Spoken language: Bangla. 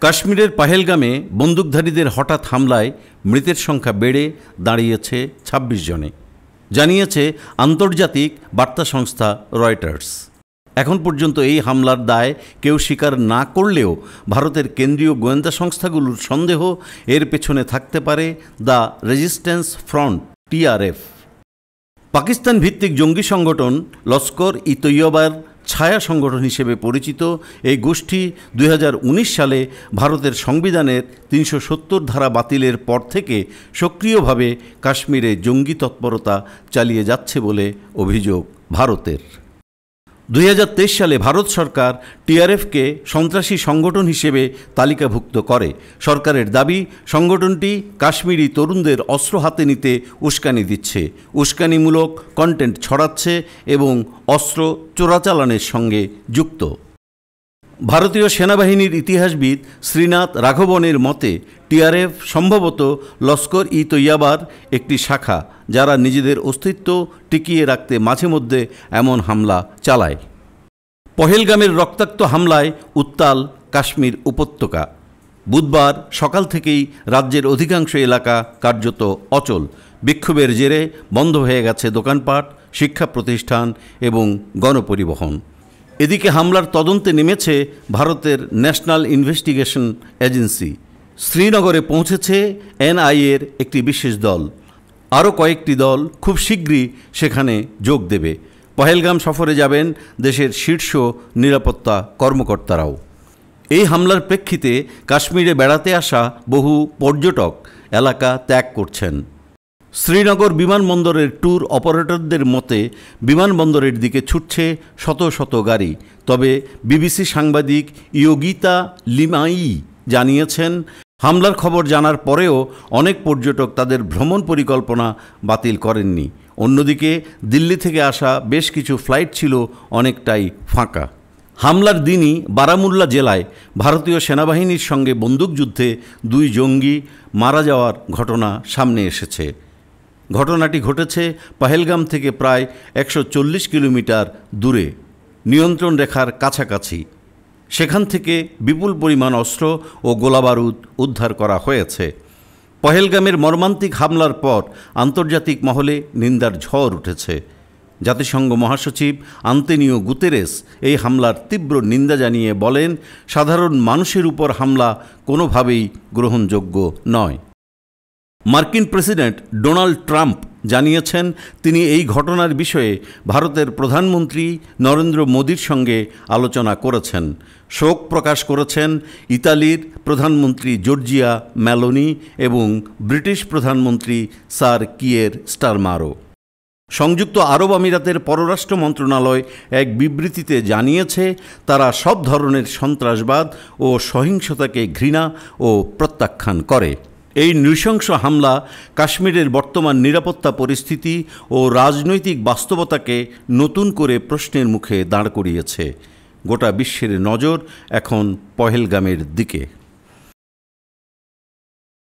কাশ্মীরের পাহেলগামে বন্দুকধারীদের হঠাৎ হামলায় মৃতের সংখ্যা বেড়ে দাঁড়িয়েছে ২৬ জনে, জানিয়েছে আন্তর্জাতিক বার্তা সংস্থা রয়টার্স। এখন পর্যন্ত এই হামলার দায় কেউ স্বীকার না করলেও ভারতের কেন্দ্রীয় গোয়েন্দা সংস্থাগুলোর সন্দেহ এর পেছনে থাকতে পারে the resistance front TRF। Pakistan ভিত্তিক জঙ্গি সংগঠন লস্কর-ই-তৈয়বার ছায়া সংগঠন হিসেবে পরিচিত এই গোষ্ঠী ২০১৯ সালে ভারতের সংবিধানের ৩৭০ ধারা বাতিলের পর থেকে সক্রিয়ভাবে কাশ্মীরে জঙ্গি তৎপরতা চালিয়ে যাচ্ছে বলে অভিযোগ ভারতের। ২০২৩ সালে ভারত সরকার TRFকে সন্ত্রাসী সংগঠন হিসেবে তালিকাভুক্ত করে। সরকারের দাবি, সংগঠনটি কাশ্মীরি তরুণদের অস্ত্র হাতে নিতে উস্কানি দিচ্ছে, উস্কানিমূলক কন্টেন্ট ছড়াচ্ছে এবং অস্ত্র চোরাচালানের সঙ্গে যুক্ত। ভারতীয় সেনাবাহিনীর ইতিহাসবিদ শ্রীনাথ রাঘবনের মতে TRF সম্ভবত লস্কর-ই-তৈয়বার একটি শাখা, যারা নিজেদের অস্তিত্ব টিকিয়ে রাখতে মাঝে মধ্যে এমন হামলা চালায়। পহেলগামের রক্তাক্ত হামলায় উত্তাল কাশ্মীর উপত্যকা। বুধবার সকাল থেকেই রাজ্যের অধিকাংশ এলাকা কার্যত অচল। বিক্ষোভের জেরে বন্ধ হয়ে গেছে দোকানপাট, শিক্ষা প্রতিষ্ঠান এবং গণপরিবহন। এদিকে হামলার তদন্তে নেমেছে ভারতের ন্যাশনাল ইনভেস্টিগেশন এজেন্সি। শ্রীনগরে পৌঁছেছে NIA-র একটি বিশেষ দল। আরও কয়েকটি দল খুব শীঘ্রই সেখানে যোগ দেবে। পহেলগাম সফরে যাবেন দেশের শীর্ষ নিরাপত্তা কর্মকর্তারাও। এই হামলার প্রেক্ষিতে কাশ্মীরে বেড়াতে আসা বহু পর্যটক এলাকা ত্যাগ করছেন। শ্রীনগর বিমানবন্দরের ট্যুর অপারেটরদের মতে বিমানবন্দরের দিকে ছুটছে শত শত গাড়ি। তবে BBC সাংবাদিক ইয়োগিতা লিমাই জানিয়েছেন, হামলার খবর জানার পরেও অনেক পর্যটক তাদের ভ্রমণ পরিকল্পনা বাতিল করেননি। অন্যদিকে দিল্লি থেকে আসা বেশ কিছু ফ্লাইট ছিল অনেকটাই ফাঁকা। হামলার দিনই বারামুল্লা জেলায় ভারতীয় সেনাবাহিনীর সঙ্গে বন্দুকযুদ্ধে ২ জঙ্গি মারা যাওয়ার ঘটনা সামনে এসেছে। ঘটনাটি ঘটেছে পহেলগাম থেকে প্রায় ১৪০ কিলোমিটার দূরে, নিয়ন্ত্রণ রেখার কাছাকাছি। সেখান থেকে বিপুল পরিমাণ অস্ত্র ও গোলাবারুদ উদ্ধার করা হয়েছে। পহেলগামের মর্মান্তিক হামলার পর আন্তর্জাতিক মহলে নিন্দার ঝড় উঠেছে। জাতিসংঘ মহাসচিব আন্তোনিও গুতেরেস এই হামলার তীব্র নিন্দা জানিয়ে বলেন, সাধারণ মানুষের উপর হামলা কোনোভাবেই গ্রহণযোগ্য নয়। মার্কিন প্রেসিডেন্ট ডোনাল্ড ট্রাম্প জানিয়েছেন, তিনি এই ঘটনার বিষয়ে ভারতের প্রধানমন্ত্রী নরেন্দ্র মোদির সঙ্গে আলোচনা করেছেন। শোক প্রকাশ করেছেন ইতালির প্রধানমন্ত্রী জর্জিয়া মেলোনি এবং ব্রিটিশ প্রধানমন্ত্রী স্যার কিয়ের স্টারমারও। সংযুক্ত আরব আমিরাতের পররাষ্ট্র মন্ত্রণালয় এক বিবৃতিতে জানিয়েছে, তারা সব ধরনের সন্ত্রাসবাদ ও সহিংসতাকে ঘৃণা ও প্রত্যাখ্যান করে। এই নৃশংস হামলা কাশ্মীরের বর্তমান নিরাপত্তা পরিস্থিতি ও রাজনৈতিক বাস্তবতাকে নতুন করে প্রশ্নের মুখে দাঁড় করিয়েছে। গোটা বিশ্বের নজর এখন পহেলগামের দিকে।